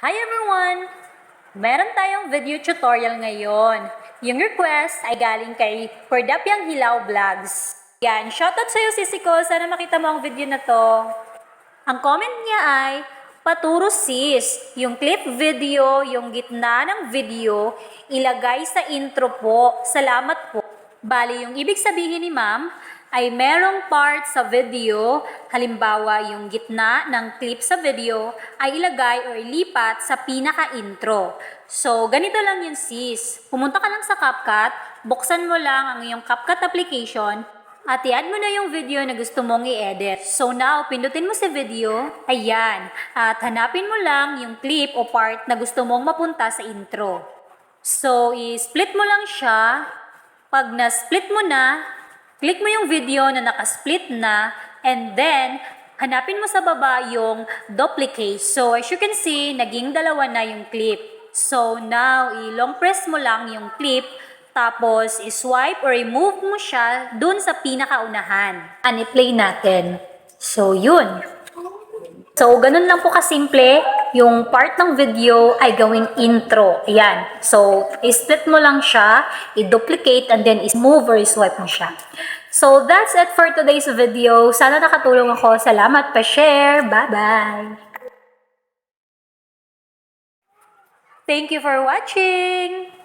Hi everyone! Meron tayong video tutorial ngayon. Yung request ay galing kay Cordapyang Hilaw Vlogs. Yan, shoutout sa'yo sisi ko. Sana makita mo ang video na to. Ang comment niya ay, paturo sis, yung clip video, yung gitna ng video, ilagay sa intro po. Salamat po. Bali, yung ibig sabihin ni ma'am, ay merong part sa video, halimbawa yung gitna ng clip sa video, ay ilagay o ilipat sa pinaka-intro. So, ganito lang yun sis. Pumunta ka lang sa CapCut, buksan mo lang ang iyong CapCut application, at i-add mo na yung video na gusto mong i-edit. So now, pindutin mo sa video, ayan, at hanapin mo lang yung clip o part na gusto mong mapunta sa intro. So, i-split mo lang siya. Pag na-split mo na, click mo yung video na naka-split na, and then, hanapin mo sa baba yung duplicate. So, as you can see, naging dalawa na yung clip. So, now, i-long press mo lang yung clip, tapos i-swipe or remove mo siya dun sa pinakaunahan. And i-play natin. So, yun. So, ganun lang po kasimple. Yung part ng video ay gawing intro. Ayan. So, i-split mo lang siya, i-duplicate, and then i-move or i-swipe mo siya. So, that's it for today's video. Sana nakatulong ako. Salamat pa-share. Bye-bye! Thank you for watching!